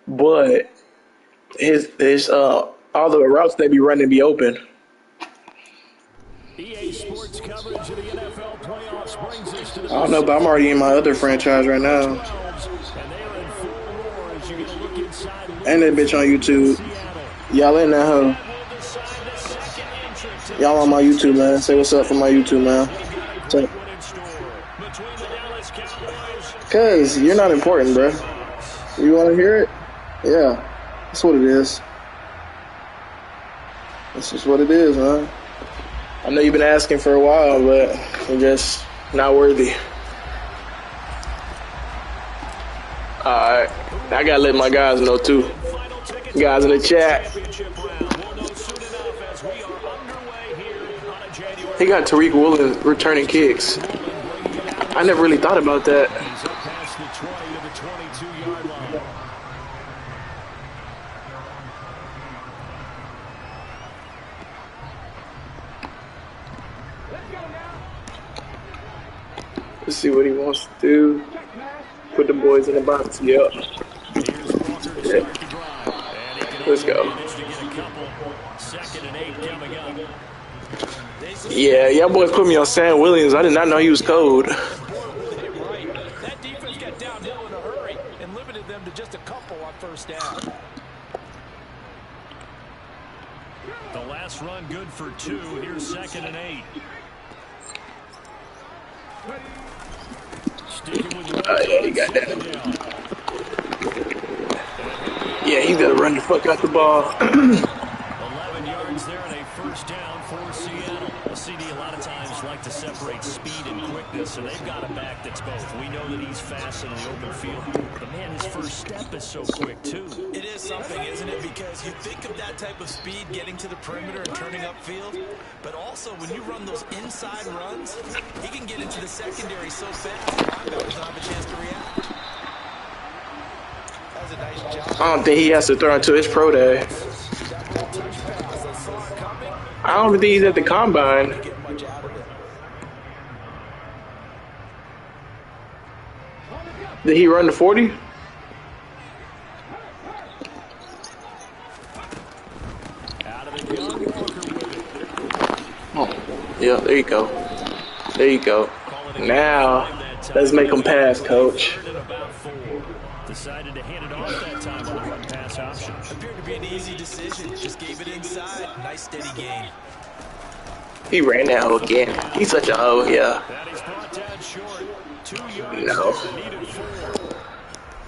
but his all the routes they be running be open. EA Sports coverage of the NFL playoffs brings us to the I don't know, but I'm already in my other franchise right now. and they are in full roar as you get a look inside. And that bitch on YouTube. Y'all in that hoe. Y'all on my YouTube, man. Say what's up for my YouTube, man. Cause you're not important, bro. You want to hear it? Yeah, that's what it is. That's just what it is, man. I know you've been asking for a while, but you're just not worthy. Alright, I gotta let my guys know too. Guys in the chat. He got Tariq Woolen returning kicks. I never really thought about that. Let's see what he wants to do. Put the boys in the box. Yep. Yeah. Let's go. Yeah, y'all boys put me on Sam Williams. I did not know he was cold. That defense got downhill in a hurry and limited them to just a couple on first down. The last run good for 2. Here's 2nd and 8. Yeah, he got that. Yeah, he's got to run the fuck out the ball. 11 yards there and a first down for Seattle. A CD a lot of times like to separate speed and quickness, and they've got a back that's both. We know that he's fast in the open field, but man, his first step is so quick too. It is something, isn't it? Because you think of that type of speed getting to the perimeter and turning upfield, but also when you run those inside runs, he can get into the secondary so fast, linebackers don't have a chance to react. That was a nice job. I don't think he has to throw into his pro day. I don't think he's at the combine. Did he run the 40? Oh, yeah, there you go. There you go. Now, let's make him pass, coach. Decided to hand it off that time on the run pass option. Appeared to be an easy decision. Just gave it inside. Nice steady gain. He ran that hoe again. He's such a hoe, yeah. That is brought down short. 2 yards. No. Needed 4.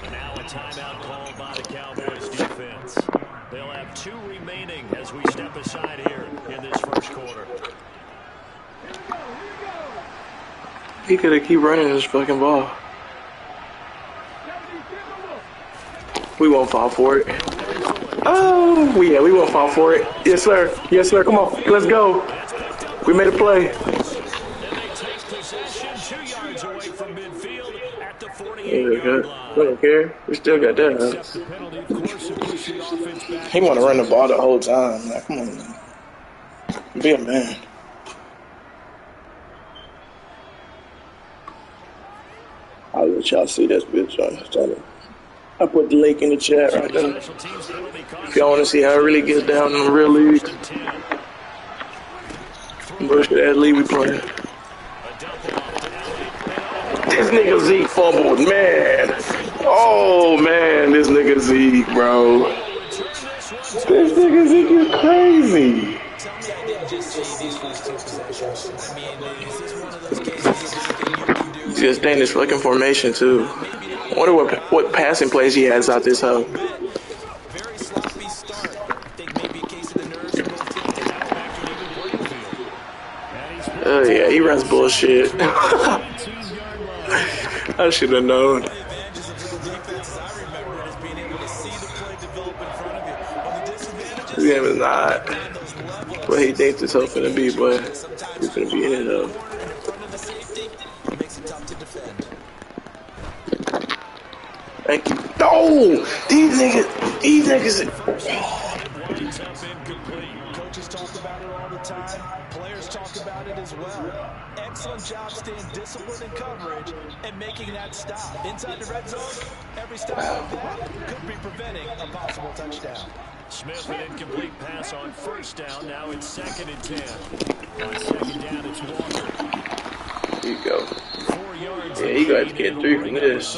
And now a timeout called by the Cowboys defense. They'll have 2 remaining as we step aside here in this first quarter. He could have keep running this fucking ball. We won't fall for it. Oh, yeah, we won't fall for it. Yes, sir. Yes, sir. Come on. Let's go. We made a play. Yeah, good. We don't care. We still got that. He want to run the ball the whole time. Like, come on, man. Be a man. I'll let y'all see this bitch on the channel. I put the link in the chat right there. If y'all want to see how it really gets down in the real league. Bullshit ass league we playing. This nigga Zeke fumbled, man. Oh, man, this nigga Zeke, bro. This nigga Zeke is crazy. Just stay in this fucking formation, too. I wonder what passing plays he has out this hoe. Oh, yeah, he runs bullshit. I should have known. This game is not what he thinks it's finna be, but he's finna be in it, though. Thank you. No! These niggas. Coaches talk about it all the time. Players talk about it as well. excellent job staying disciplined in coverage and making that stop. Inside the red zone, every stop like that could be preventing a possible touchdown. Smith, an incomplete pass on first down. Now it's 2nd and 10. On second down, it's Walker. There you go. 4 yards. Yeah, you got to get 3 from this.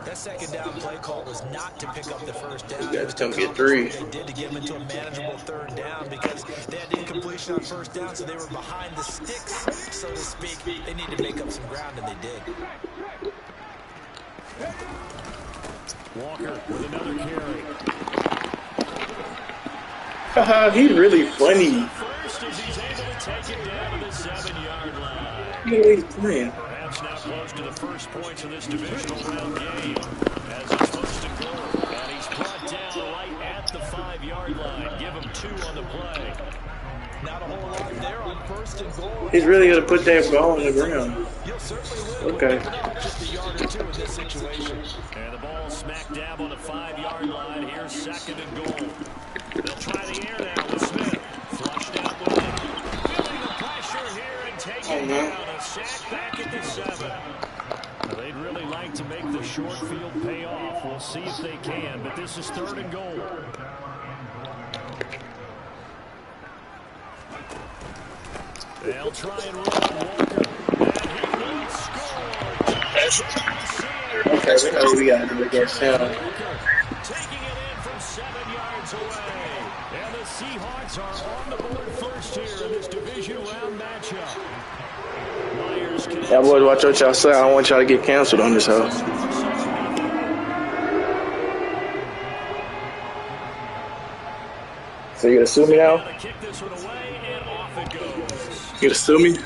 That second down play call was not to pick up the first down. You got to come get 3. They did to get them into a manageable 3rd down because they had incompletion on first down, so they were behind the sticks, so to speak. They need to make up some ground, and they did. Walker with another carry. Haha, he's really funny. First as he's able to take it down to the 7-yard line. Look at he's playing. Perhaps now close to the first points of this divisional round game as it's supposed to go. And he's brought down right at the 5-yard line. Give him 2 on the play. Not a whole lot there on 1st and goal. He's really going to put that ball on the ground. You'll certainly win. Okay. Just a yard or 2 in this situation. And the ball smack dab on the 5-yard line. Here's 2nd and goal. They'll try the air now with Smith. Flushed out the way. Feeling the pressure here and taking down a sack back at the 7. They'd really like to make the short field pay off. We'll see if they can, but this is 3rd and goal. They'll try and run Walker. And he will score. Okay, we know we got to do against him. Taking it in from 7 yards away. And the Seahawks are on the board first here in this division round matchup. Myers connects. Yeah, boys, watch what y'all say. I don't want y'all to get canceled on this house. So you gonna sue me now? Kick this one away and off it goes. You gonna sue me?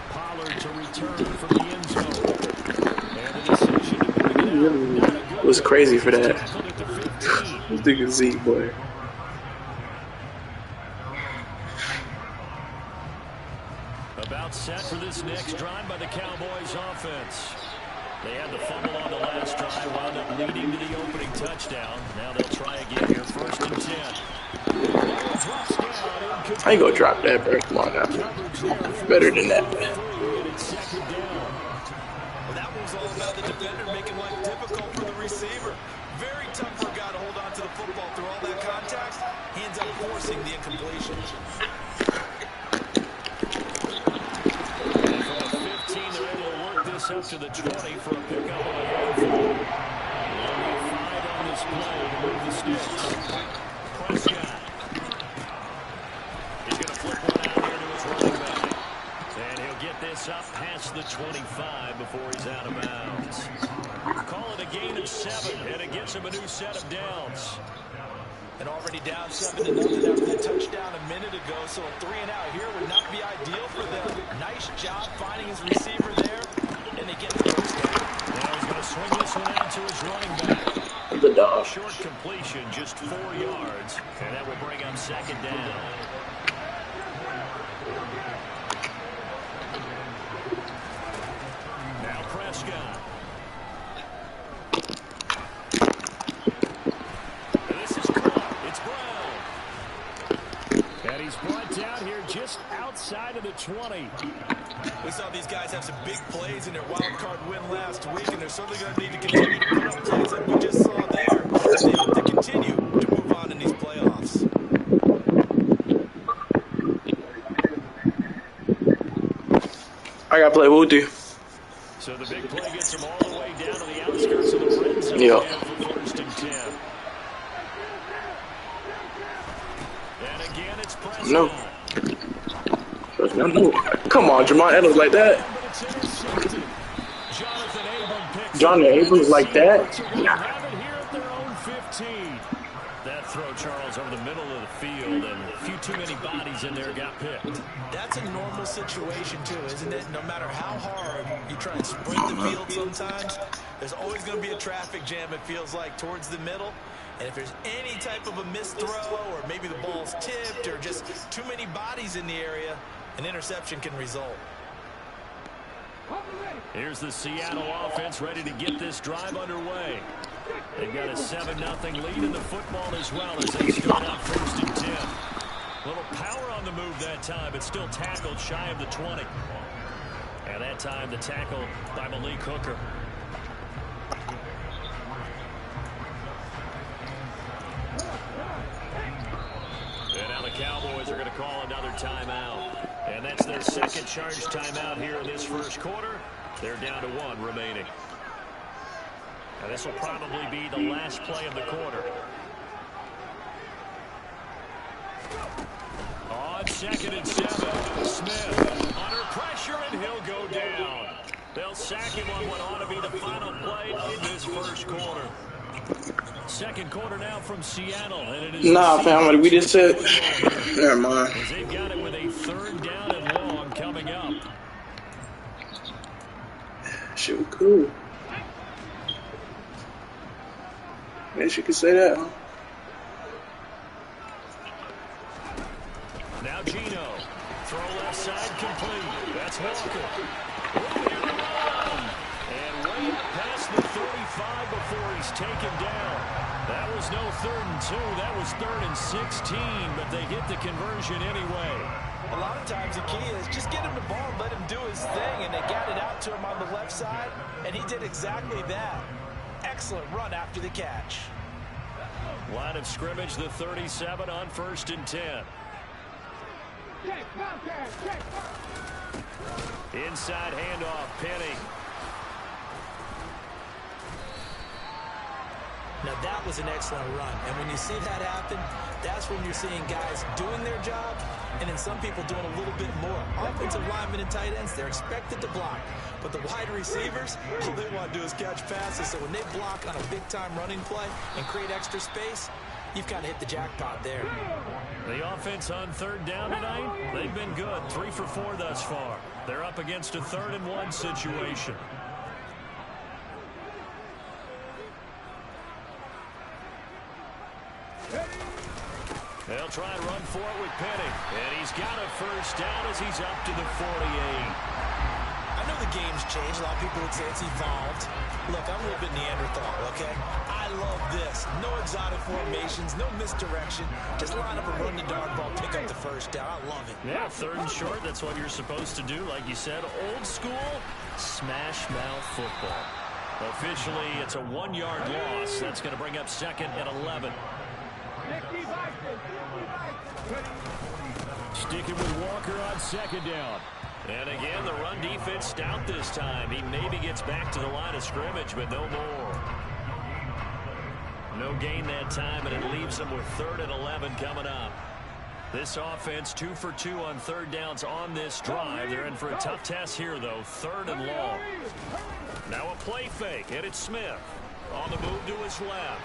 Pollard to return from the end zone. And the decision to bring it out. Not a good It was crazy for that. tackled at the 15. This nigga Zeke, boy. About set for this next drive by the Cowboys offense. They had the fumble on the last drive, wound up leading to the opening touchdown. Now they'll try again here, 1st and 10. How you gonna drop that, bro? Come on now. Better than that. Well, that was all about the defender making life difficult for the receiver. Very tough for a guy to hold on to the football through all that contact. He ends up forcing the incompletion. Up to the 20 for a pickup on a handful. 5 on this play to move the sticks. Prescott. He's going to flip one out here to his running back. And he'll get this up past the 25 before he's out of bounds. Call it a gain of 7, and it gets him a new set of downs. And already down 7-0 after the touchdown a minute ago, so a 3 and out here would not be ideal for them. Nice job finding his receiver there. And they get the first down. Now he's going to swing this one out to his running back. The dog. Short completion, just 4 yards. And that will bring up 2nd down. Now Prescott. And this is caught. It's Brown. And he's brought down here just outside of the 20. We saw these guys have some big plays in their wild card win last week, and they're certainly going to need to continue to put up plays like we just saw there. They hope to continue to move on in these playoffs. I gotta play Woody. So the big play gets him all the way down to the outskirts of the red zone. Yep. For 1st and 10. And again, it's Prescott. No. No. Come on, Jamon Adams like that. Jonathan Abrams like that? Nah. That throw, Charles, over the middle of the field, and a few too many bodies in there got picked. That's a normal situation, too, isn't it? No matter how hard you try and sprint the field sometimes, there's always going to be a traffic jam, it feels like, towards the middle. And if there's any type of a missed throw, or maybe the ball's tipped, or just too many bodies in the area, an interception can result. Here's the Seattle offense ready to get this drive underway. They've got a 7-0 lead in the football as well as they start out 1st and 10. Little power on the move that time, but still tackled shy of the 20. And that time the tackle by Malik Hooker. And now the Cowboys are going to call another timeout. And that's their second charge timeout here in this first quarter. They're down to 1 remaining. And this will probably be the last play of the quarter. On 2nd and 7, Smith under pressure, and he'll go down. They'll sack him on what ought to be the final play of this first quarter. Second quarter now from Seattle. And it is nah, family, we just said. Never mind. They've got it with a 3rd down and long coming up. Shit was cool. Guess you could say that, huh? Now Gino. Throw left side complete. That's Walker. And way up past the 35 before he's taken down. That was no 3rd and 2. That was 3rd and 16, but they get the conversion anyway. A lot of times the key is just get him the ball and let him do his thing, and they got it out to him on the left side, and he did exactly that. Excellent run after the catch. Line of scrimmage, the 37 on 1st and 10. Inside handoff, Penny. Now that was an excellent run, and when you see that happen, that's when you're seeing guys doing their job, and then some people doing a little bit more. Offensive linemen and tight ends, they're expected to block, but the wide receivers, all they want to do is catch passes, so when they block on a big-time running play and create extra space, you've kind of hit the jackpot there. The offense on 3rd down tonight, they've been good. 3 for 4 thus far. They're up against a 3rd and 1 situation. They'll try and run for it with Penny. And he's got a 1st down as he's up to the 48. I know the game's changed. A lot of people would say it's evolved. Look, I'm a little bit Neanderthal, okay? I love this. No exotic formations, no misdirection. Just line up and run the dart ball, pick up the 1st down. I love it. Yeah, 3rd and short, that's what you're supposed to do. Like you said, old school, smash mouth football. Officially, it's a 1-yard loss. That's going to bring up 2nd and 11. Sticking with Walker on 2nd down. And again, the run defense stout this time. He maybe gets back to the line of scrimmage, but no more. No gain that time, and it leaves them with 3rd and 11 coming up. This offense 2 for 2 on 3rd downs on this drive. They're in for a tough test here, though. 3rd and long. Now a play fake, and it's Smith. On the move to his left.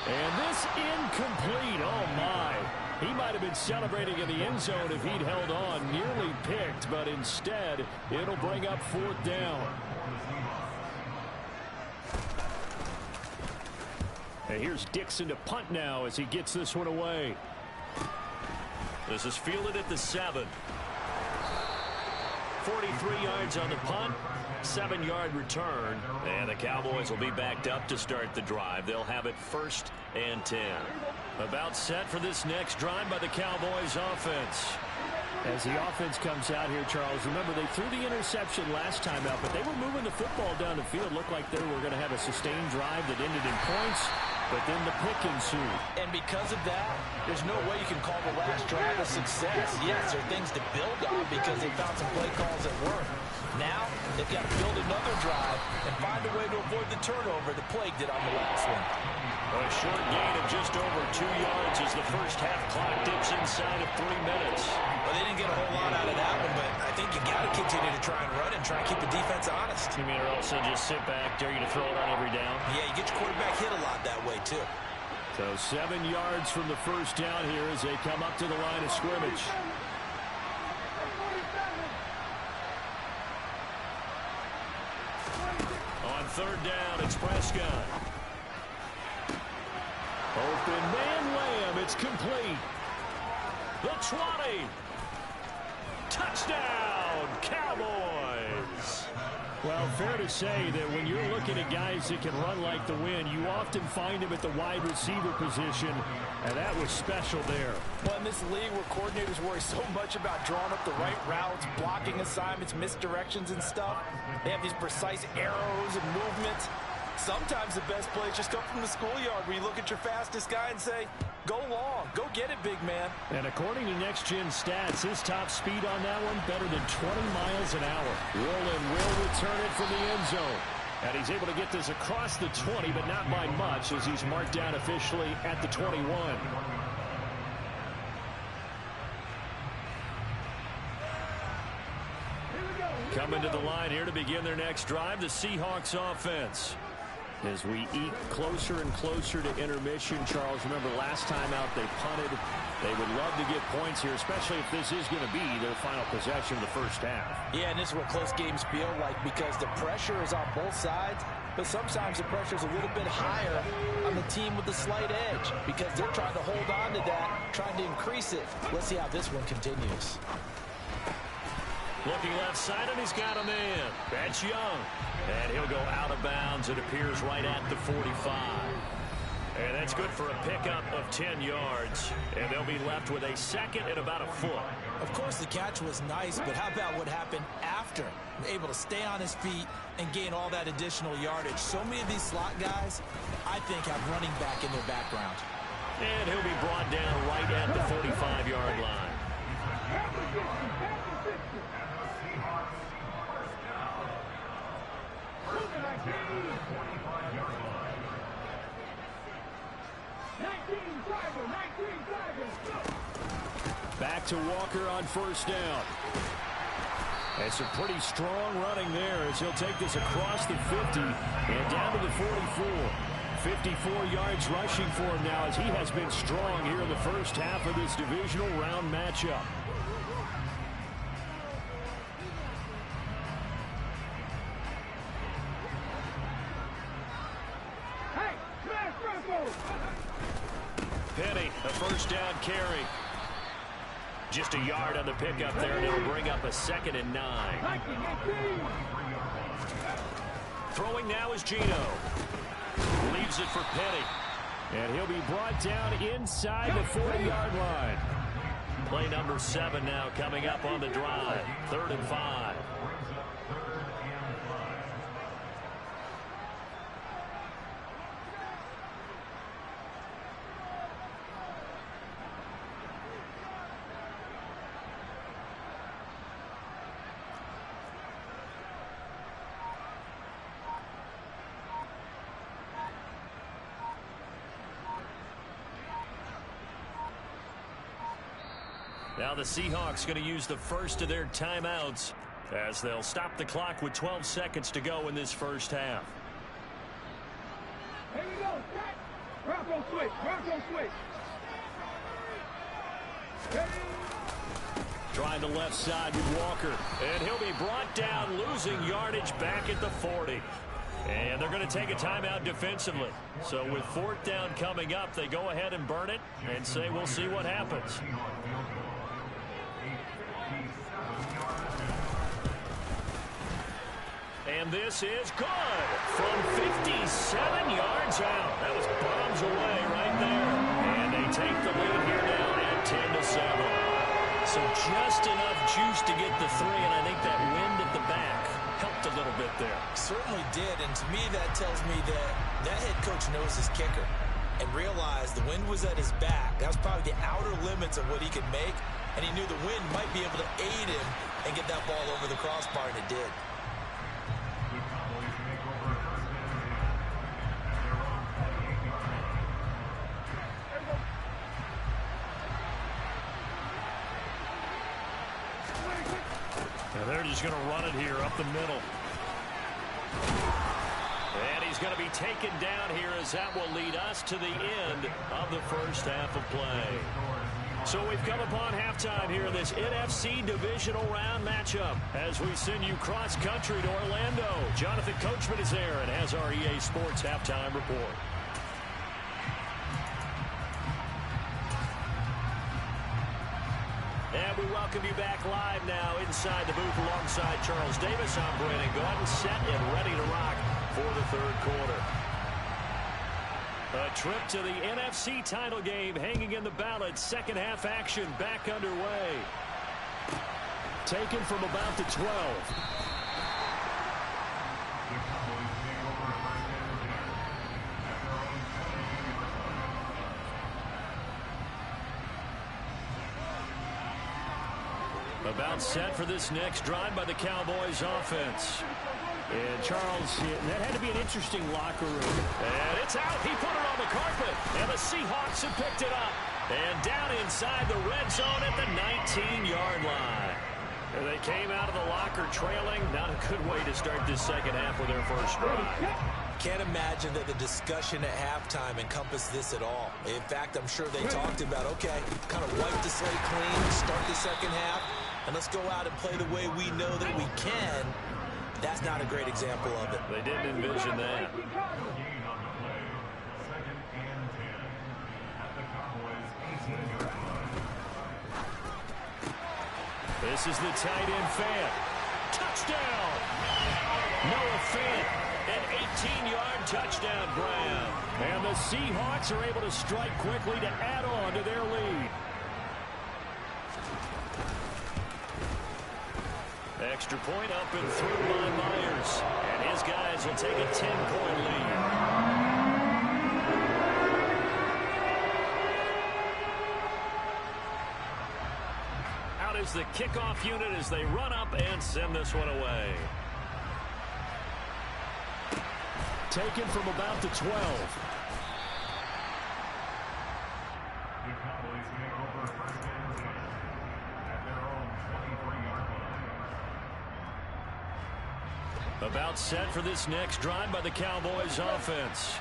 And this incomplete. Oh, my. He might have been celebrating in the end zone if he'd held on. Nearly picked, but instead, it'll bring up 4th down. And here's Dixon to punt now as he gets this one away. This is fielded at the 7. 43 yards on the punt. 7-yard return, and the Cowboys will be backed up to start the drive. They'll have it 1st and 10. About set for this next drive by the Cowboys offense. As the offense comes out here, Charles, remember they threw the interception last time out, but they were moving the football down the field. Looked like they were going to have a sustained drive that ended in points, but then the pick ensued. And because of that, there's no way you can call the last drive a success. Yes, there are things to build on because they found some play calls that work. Now, they've got to build another drive and find a way to avoid the turnover that plagued it on the last one. A short gain of just over 2 yards as the first half clock dips inside of 3 minutes. Well, they didn't get a whole lot out of that one, but I think you got to continue to try and run and try and keep the defense honest. You mean, or also just sit back, dare you to throw it on every down? Yeah, you get your quarterback hit a lot that way, too. So 7 yards from the first down here as they come up to the line of scrimmage. On 3rd down, it's Prescott. Open man Lamb, it's complete. The 20. Touchdown, Cowboys. Well, fair to say that when you're looking at guys that can run like the wind, you often find them at the wide receiver position, and that was special there. Well, in this league where coordinators worry so much about drawing up the right routes, blocking assignments, misdirections and stuff, they have these precise arrows and movements. Sometimes the best plays just come from the schoolyard where you look at your fastest guy and say, go long, go get it, big man. And according to Next Gen Stats, his top speed on that one better than 20 miles an hour. Rowland will return it from the end zone. And he's able to get this across the 20, but not by much as he's marked down officially at the 21. Coming to the line here to begin their next drive, the Seahawks offense. As we eke closer and closer to intermission, Charles, remember last time out they punted. They would love to get points here, especially if this is going to be their final possession of the first half. Yeah, and this is what close games feel like because the pressure is on both sides, but sometimes the pressure is a little bit higher on the team with the slight edge because they're trying to hold on to that, trying to increase it. Let's see how this one continues. Looking left side, and he's got a man. That's Young. And he'll go out of bounds, it appears, right at the 45. And that's good for a pickup of 10 yards. And they'll be left with a second and about a foot. Of course, the catch was nice, but how about what happened after? Able to stay on his feet and gain all that additional yardage. So many of these slot guys, I think, have running back in their background. And he'll be brought down right at the 45-yard line. Back to Walker on first down. And some pretty strong running there as he'll take this across the 50 and down to the 44. 54 yards rushing for him now as he has been strong here in the first half of this divisional round matchup. Penny, a first down carry. Just a yard on the pickup there, and it'll bring up a 2nd and 9. Throwing now is Gino. Leaves it for Penny. And he'll be brought down inside the 40-yard line. Play number 7 now coming up on the drive. 3rd and 5. Now the Seahawks going to use the first of their timeouts as they'll stop the clock with 12 seconds to go in this first half. Here we go. Bronco switch. Bronco switch. Trying the left side with Walker. And he'll be brought down, losing yardage back at the 40. And they're going to take a timeout defensively. So with 4th down coming up, they go ahead and burn it and say we'll see what happens. And this is good from 57 yards out. That was bombs away right there. And they take the lead here now at 10-7. So just enough juice to get the 3, and I think that wind at the back helped a little bit there. Certainly did, and to me that tells me that that head coach knows his kicker and realized the wind was at his back. That was probably the outer limits of what he could make, and he knew the wind might be able to aid him and get that ball over the crossbar, and it did. And they're just going to run it here up the middle. And he's going to be taken down here as that will lead us to the end of the first half of play. So we've come upon halftime here in this NFC divisional round matchup as we send you cross-country to Orlando. Jonathan Coachman is there and has our EA Sports halftime report. And we welcome welcome you back live now inside the booth alongside Charles Davis. I'm Brandon Gaudin, set and ready to rock for the third quarter. A trip to the NFC title game hanging in the balance. Second half action back underway. Taken from about the 12. About set for this next drive by the Cowboys offense. And Charles, that had to be an interesting locker room. And it's out. He put it on the carpet. And the Seahawks have picked it up. And down inside the red zone at the 19-yard line. And they came out of the locker trailing. Not a good way to start this second half with their first drive. Can't imagine that the discussion at halftime encompassed this at all. In fact, I'm sure they talked about, okay, kind of wipe the slate clean, start the second half, and let's go out and play the way we know that we can. That's not a great example of it. They didn't envision that. This is the tight end Fant. Touchdown! Noah Fant, an 18-yard touchdown grab. And the Seahawks are able to strike quickly to add on to their lead. Extra point up and through by Myers. And his guys will take a 10-point lead. Out is the kickoff unit as they run up and send this one away. Taken from about the 12. About set for this next drive by the Cowboys offense.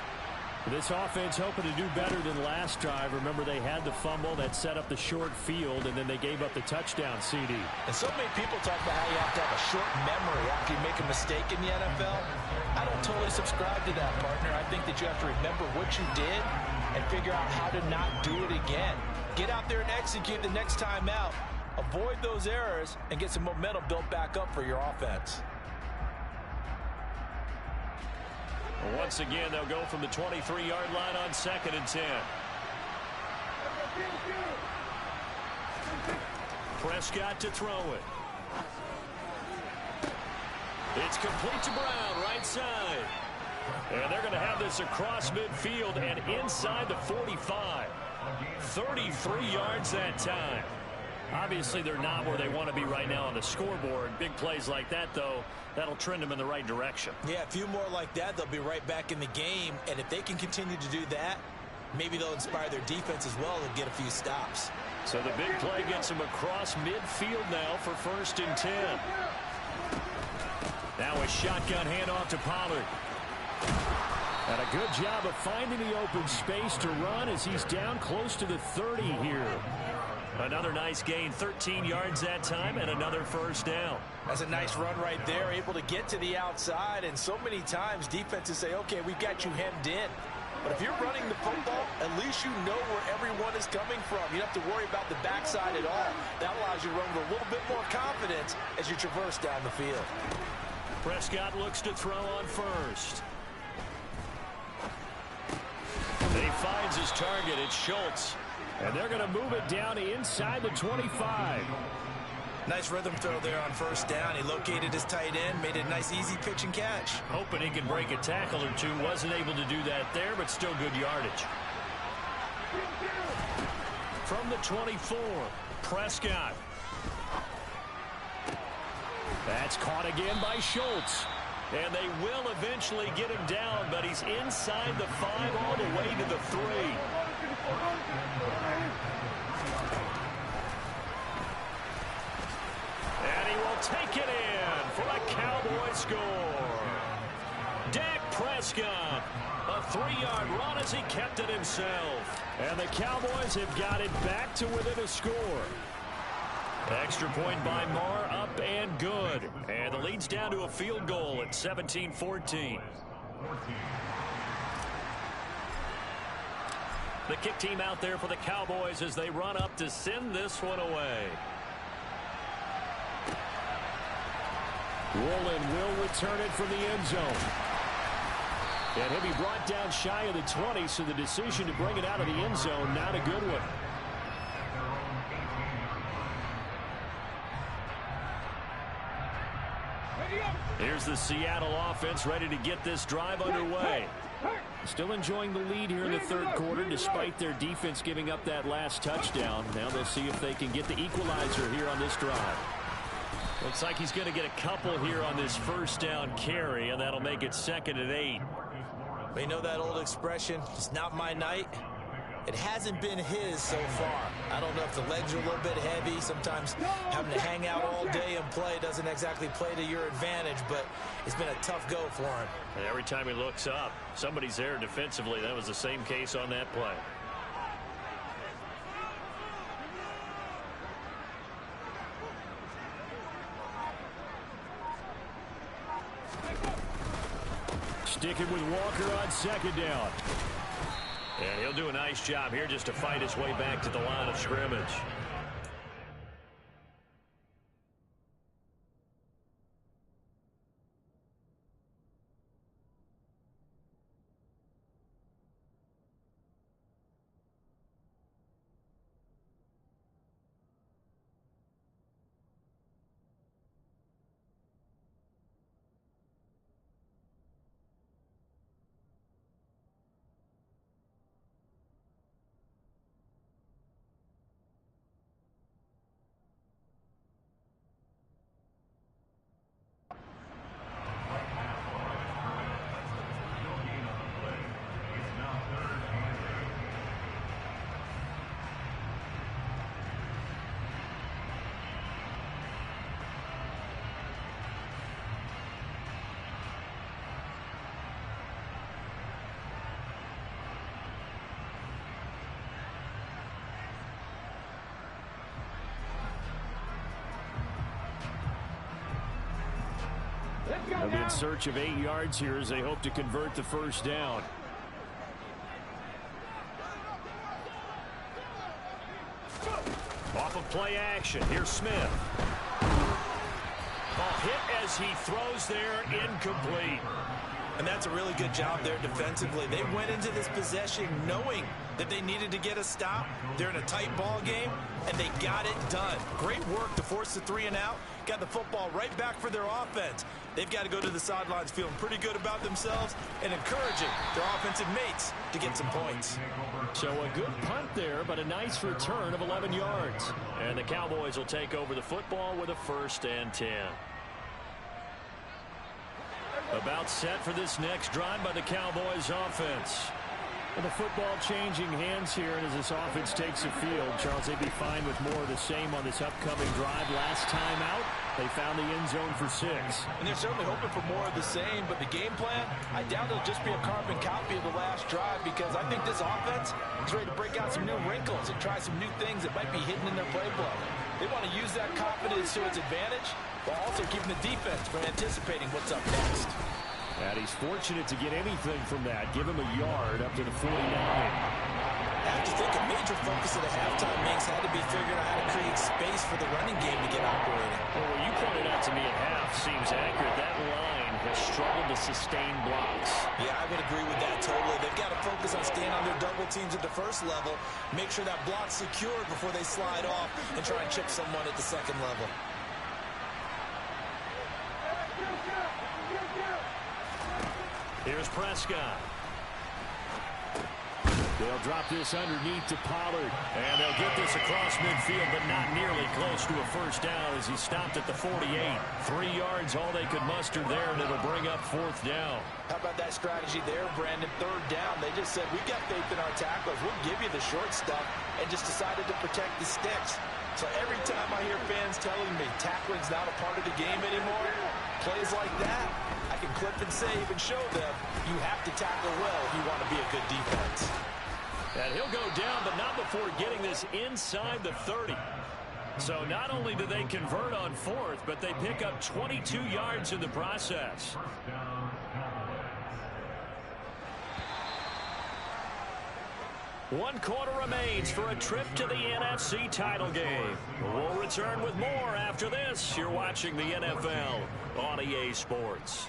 This offense hoping to do better than last drive. Remember, they had the fumble that set up the short field, and then they gave up the touchdown, CD. And so many people talk about how you have to have a short memory after you make a mistake in the NFL. I don't totally subscribe to that, partner. I think that you have to remember what you did and figure out how to not do it again. Get out there and execute the next time out. Avoid those errors and get some momentum built back up for your offense. Once again, they'll go from the 23-yard line on 2nd and 10. Prescott to throw it. It's complete to Brown, right side. And they're going to have this across midfield and inside the 45. 33 yards that time. Obviously, they're not where they want to be right now on the scoreboard. Big plays like that, though, that'll trend them in the right direction. Yeah, a few more like that, they'll be right back in the game. And if they can continue to do that, maybe they'll inspire their defense as well and get a few stops. So the big play gets them across midfield now for 1st and 10. Now a shotgun handoff to Pollard. And a good job of finding the open space to run as he's down close to the 30 here. Another nice gain, 13 yards that time, and another first down. That's a nice run right there, able to get to the outside. And so many times defenses say, okay, we've got you hemmed in. But if you're running the football, at least you know where everyone is coming from. You don't have to worry about the backside at all. That allows you to run with a little bit more confidence as you traverse down the field. Prescott looks to throw on first. He finds his target. It's Schultz. And they're going to move it down inside the 25. Nice rhythm throw there on 1st down. He located his tight end, made a nice easy pitch and catch. Hoping he can break a tackle or two. Wasn't able to do that there, but still good yardage. From the 24, Prescott. That's caught again by Schultz. And they will eventually get him down, but he's inside the 5 all the way to the 3. And he will take it in for a Cowboy score. Dak Prescott, a 3-yard run as he kept it himself. And the Cowboys have got it back to within a score. Extra point by Marr, up and good. And the lead's down to a field goal at 17-14. The kick team out there for the Cowboys as they run up to send this one away. Woolen will return it from the end zone. And he'll be brought down shy of the 20, so the decision to bring it out of the end zone, not a good one. Here's the Seattle offense ready to get this drive underway. Still enjoying the lead here in the third quarter despite their defense giving up that last touchdown. Now they'll see if they can get the equalizer here on this drive. Looks like he's going to get a couple here on this first down carry, and that'll make it 2nd and 8. We know that old expression, it's not my night. It hasn't been his so far. I don't know if the legs are a little bit heavy. Sometimes having to hang out all day and play doesn't exactly play to your advantage, but it's been a tough go for him. And every time he looks up, somebody's there defensively. That was the same case on that play. Sticking with Walker on 2nd down. And he'll do a nice job here just to fight his way back to the line of scrimmage. They'll be in search of 8 yards here as they hope to convert the first down. Off of play action. Here's Smith. Ball hit as he throws there, incomplete. And that's a really good job there defensively. They went into this possession knowing that they needed to get a stop. They're in a tight ball game, and they got it done. Great work to force the 3 and out. Got the football right back for their offense. They've got to go to the sidelines feeling pretty good about themselves and encouraging their offensive mates to get some points. So a good punt there, but a nice return of 11 yards. And the Cowboys will take over the football with a 1st and 10. About set for this next drive by the Cowboys offense. And the football changing hands here, and as this offense takes the field, Charles, they'd be fine with more of the same on this upcoming drive. Last time out, they found the end zone for 6. And they're certainly hoping for more of the same, but the game plan, I doubt it'll just be a carbon copy of the last drive, because I think this offense is ready to break out some new wrinkles and try some new things that might be hidden in their playbook. They want to use that confidence to its advantage, while also keeping the defense from anticipating what's up next. And he's fortunate to get anything from that. Give him a yard up to the 49. I have to think a major focus of the halftime mix had to be figuring out how to create space for the running game to get operating. Well, what you pointed out to me at half seems accurate. That line has struggled to sustain blocks. Yeah, I would agree with that totally. They've got to focus on staying on their double teams at the first level, make sure that block's secured before they slide off, and try and chip someone at the second level. Here's Prescott. They'll drop this underneath to Pollard. And they'll get this across midfield, but not nearly close to a first down as he stopped at the 48. 3 yards, all they could muster there, and it'll bring up 4th down. How about that strategy there, Brandon? 3rd down. They just said, we've got faith in our tacklers. We'll give you the short stuff, and just decided to protect the sticks. So every time I hear fans telling me tackling's not a part of the game anymore, plays like that, I can clip and save and show them you have to tackle well if you want to be a good defense. And he'll go down, but not before getting this inside the 30. So not only do they convert on 4th, but they pick up 22 yards in the process. 1 quarter remains for a trip to the NFC title game. We'll return with more after this. You're watching the NFL on EA Sports.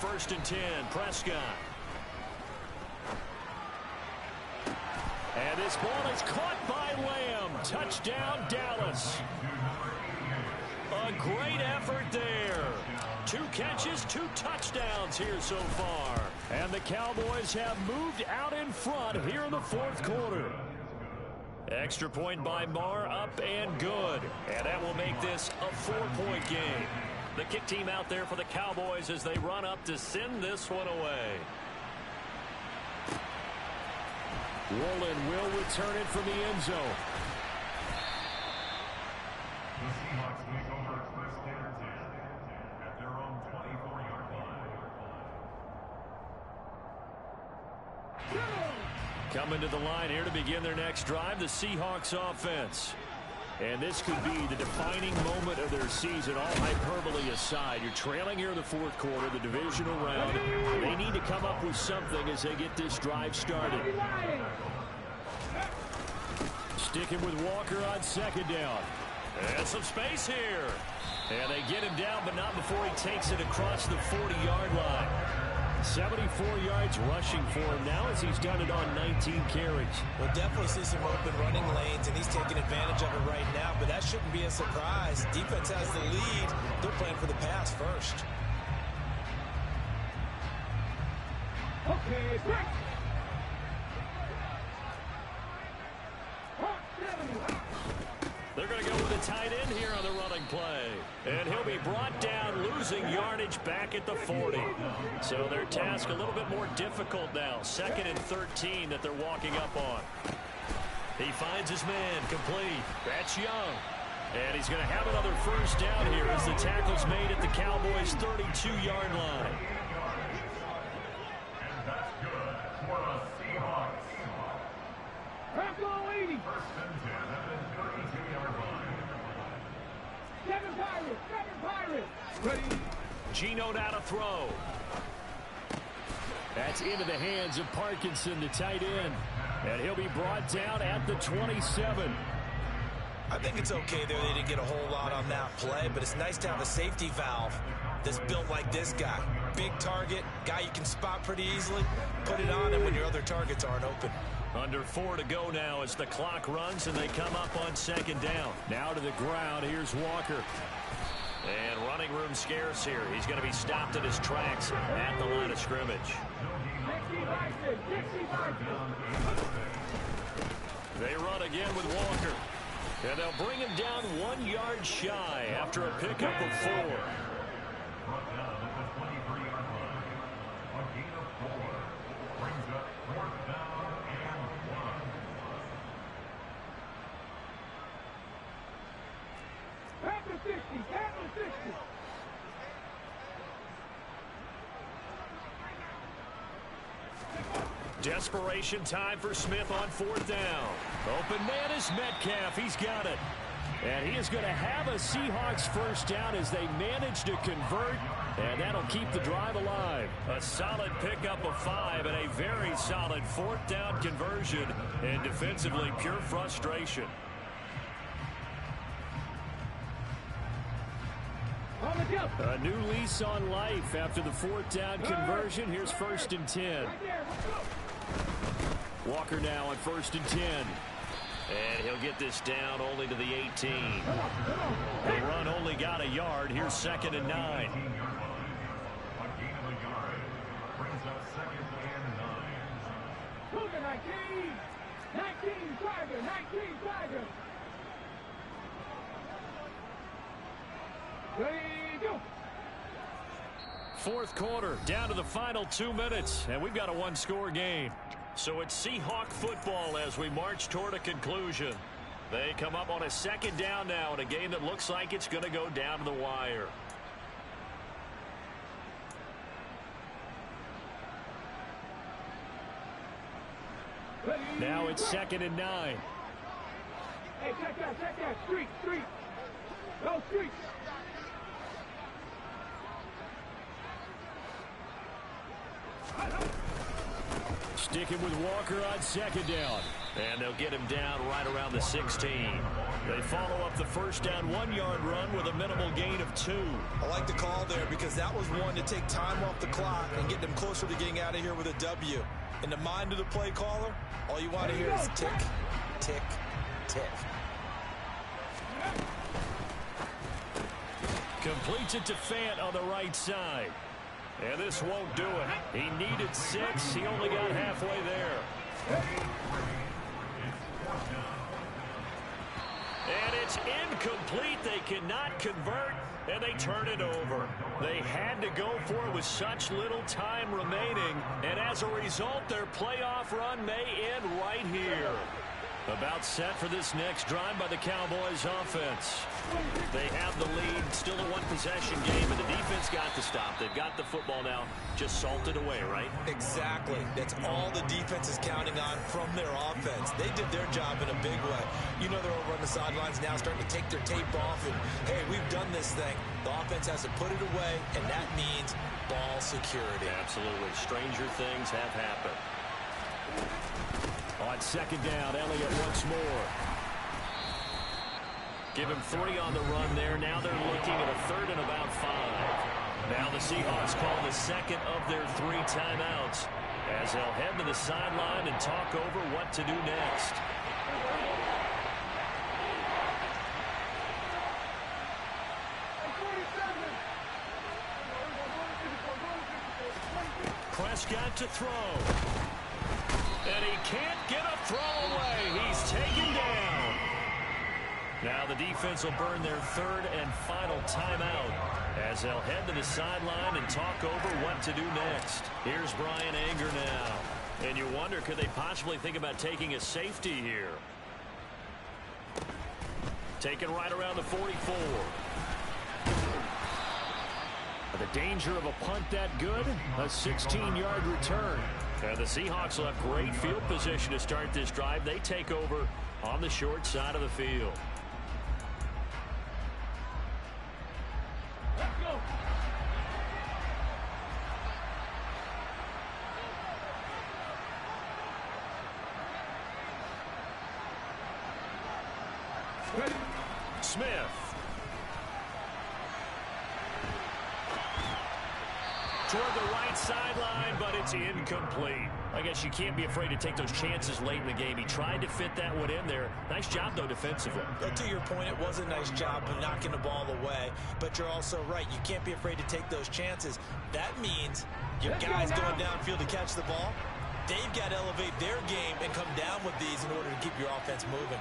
First and 10, Prescott. And this ball is caught by Lamb. Touchdown, Dallas. A great effort there. 2 catches, 2 touchdowns here so far. And the Cowboys have moved out in front here in the 4th quarter. Extra point by Marr, up and good. And that will make this a 4-point game. The kick team out there for the Cowboys as they run up to send this one away. Woolen will return it from the end zone. The Seahawks take over first and 10 at their own 24-yard line. Coming to the line here to begin their next drive, the Seahawks offense. And this could be the defining moment of their season, all hyperbole aside. You're trailing here in the 4th quarter, the divisional round. They need to come up with something as they get this drive started. Sticking with Walker on 2nd down. And some space here. And they get him down, but not before he takes it across the 40-yard line. 74 yards rushing for him now as he's done it on 19 carries. We'll definitely see some open running lanes, and he's taking advantage of it right now, but that shouldn't be a surprise. Defense has the lead. They're playing for the pass first. Okay, break. They're going to go with a tight end here on the running play. And he'll be brought down, losing yardage back at the 40. So their task a little bit more difficult now. 2nd and 13 that they're walking up on. He finds his man, complete. That's Young. And he's going to have another first down here as the tackle's made at the Cowboys' 32-yard line. And that's good for the Seahawks. Bronco 80. First and 10 at the 32-yard line. 7 Pirates. Ready. Geno now to throw. That's into the hands of Parkinson, the tight end. And he'll be brought down at the 27. I think it's okay there. They didn't get a whole lot on that play, but it's nice to have a safety valve that's built like this guy. Big target, guy you can spot pretty easily. Put it on him when your other targets aren't open. Under 4 to go now as the clock runs and they come up on 2nd down. Now to the ground, here's Walker. And running room scarce here. He's going to be stopped in his tracks at the line of scrimmage. They run again with Walker. And they'll bring him down 1 yard shy after a pickup of 4. Brought down at the 23-yard line. A gain of 4 brings up 4th down and 1. After 60. After 60. Desperation time for Smith on 4th down. Open man is Metcalf. He's got it. And he is going to have a Seahawks first down as they manage to convert. And that'll keep the drive alive. A solid pickup of 5 and a very solid 4th down conversion. And defensively, pure frustration. A new lease on life after the 4th down conversion. Here's 1st and 10. Walker now on 1st and 10. And he'll get this down only to the 18. The run only got a yard. Here's 2nd and 9. A gain of a yard brings up 2nd and 9. Cougar 19. 19 Tiger. 19 Tiger. Ready, go. 4th quarter, down to the final 2 minutes, and we've got a 1-score game. So it's Seahawk football as we march toward a conclusion. They come up on a second down now in a game that looks like it's going to go down to the wire. Now it's 2nd and 9. Hey, check that. Street. Go street. Sticking with Walker on 2nd down. And they'll get him down right around the 16. They follow up the first down 1-yard run with a minimal gain of 2. I like the call there because that was one to take time off the clock and get them closer to getting out of here with a W. In the mind of the play caller, all you want to hear is tick, tick, tick. Completes it to Fant on the right side. And this won't do it. He needed 6. He only got halfway there. And it's incomplete. They cannot convert, and they turn it over. They had to go for it with such little time remaining, and as a result, their playoff run may end right here. About set for this next drive by the Cowboys offense. They have the lead, still a one-possession game, and the defense got to stop. They've got the football now, just salted away, right? Exactly. That's all the defense is counting on from their offense. They did their job in a big way. You know they're over on the sidelines now starting to take their tape off, and, hey, we've done this thing. The offense has to put it away, and that means ball security. Absolutely. Stranger things have happened. On 2nd down, Elliott once more. Give him 3 on the run there. Now they're looking at a 3rd and about 5. Now the Seahawks call the second of their 3 timeouts as they'll head to the sideline and talk over what to do next. Prescott to throw. And he can't get a throw away. He's taken down. Now the defense will burn their 3rd and final timeout as they'll head to the sideline and talk over what to do next. Here's Bryan Anger now. And you wonder, could they possibly think about taking a safety here? Taken right around the 44. The danger of a punt that good? A 16-yard return. And the Seahawks will have great field position to start this drive. They take over on the short side of the field. Let's go. Ready? Smith. Toward the right sideline, but it's incomplete. I guess you can't be afraid to take those chances late in the game. He tried to fit that one in there. Nice job, though, defensively. To your point, it was a nice job of knocking the ball away, but you're also right. You can't be afraid to take those chances. That means your guys going downfield to catch the ball, they've got to elevate their game and come down with these in order to keep your offense moving.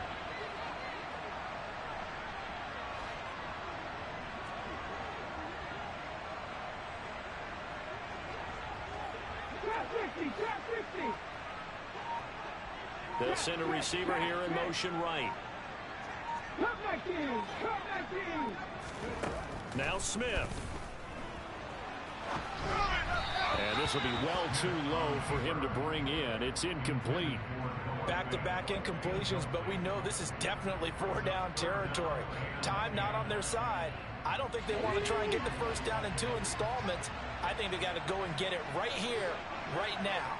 They'll send a receiver here in motion right. Now Smith. And this will be well too low for him to bring in. It's incomplete. Back-to-back incompletions, but we know this is definitely 4-down territory. Time not on their side. I don't think they want to try and get the first down in 2 installments. I think they got to go and get it right here, right now.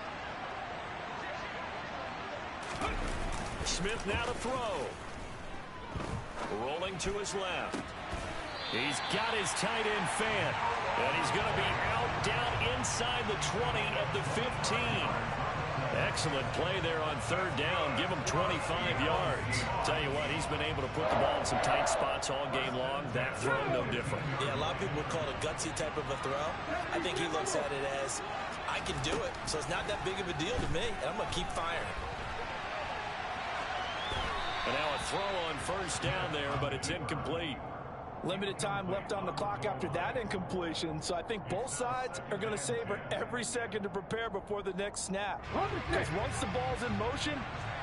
Smith now to throw. Rolling to his left. He's got his tight end Fant. And he's going to be out down inside the 20 at the 15. Excellent play there on 3rd down. Give him 25 yards. Tell you what, he's been able to put the ball in some tight spots all game long. That throw, no different. Yeah, a lot of people would call it a gutsy type of a throw. I think he looks at it as, I can do it, so it's not that big of a deal to me, and I'm going to keep firing. And now a throw on 1st down there, but it's incomplete. Limited time left on the clock after that incompletion, so I think both sides are going to savor every second to prepare before the next snap. Because once the ball's in motion,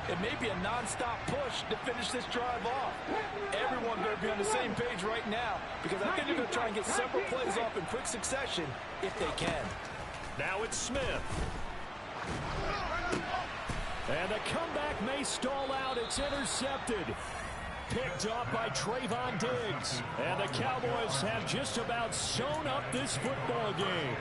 It may be a non-stop push to finish this drive off. Everyone better be on the same page right now because I think they're going to try and get several plays off in quick succession if they can. Now it's Smith. And the comeback may stall out. It's intercepted. Picked up by Trayvon Diggs. And the Cowboys have just about sewn up this football game.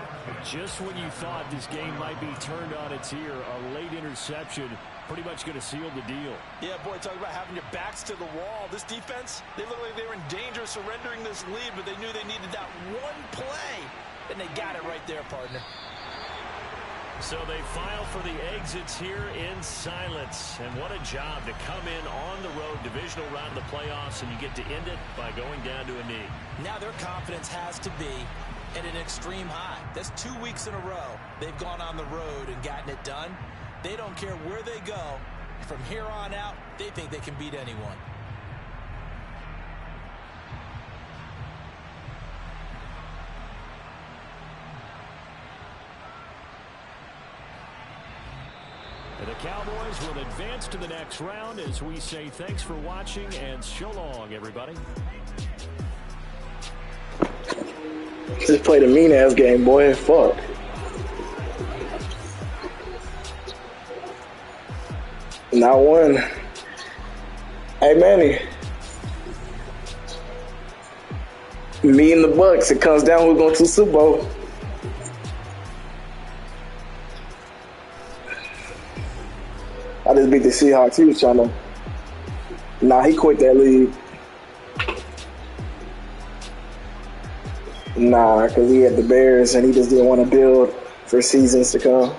Just when you thought this game might be turned on its ear, a late interception pretty much going to seal the deal. Yeah, boy, talk about having your backs to the wall. This defense, they look like they were in danger of surrendering this lead, but they knew they needed that one play, and they got it right there, partner. So they file for the exits here in silence. And what a job to come in on the road, divisional round of the playoffs, and you get to end it by going down to a knee. Now their confidence has to be at an extreme high. That's 2 weeks in a row they've gone on the road and gotten it done. They don't care where they go. From here on out, they think they can beat anyone. And the Cowboys will advance to the next round as we say thanks for watching and so long, everybody. Just played a mean-ass game, boy. Fuck. Not one. Hey, Manny. Me and the Bucks. It comes down. We're going to the Super Bowl. I just beat the Seahawks. He was trying to. Nah, he quit that league. Nah, because he had the Bears and he just didn't want to build for seasons to come.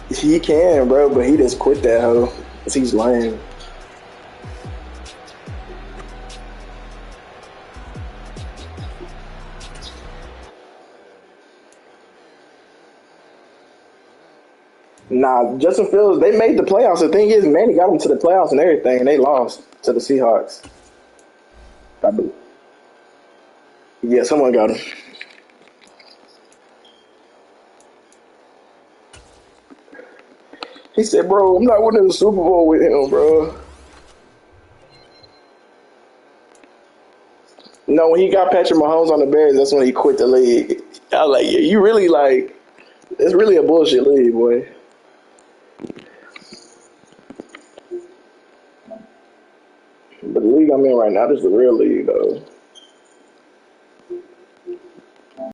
He can, bro, but he just quit that hoe because he's lame. Nah, Justin Fields, they made the playoffs. The thing is, Manny got them to the playoffs and everything, and they lost to the Seahawks. Yeah, someone got him. He said, bro, I'm not winning the Super Bowl with him, bro. No, when he got Patrick Mahomes on the Bears, that's when he quit the league. I was like, yeah, you really like, it's really a bullshit league, boy. But the league I'm in right now, this is the real league, though.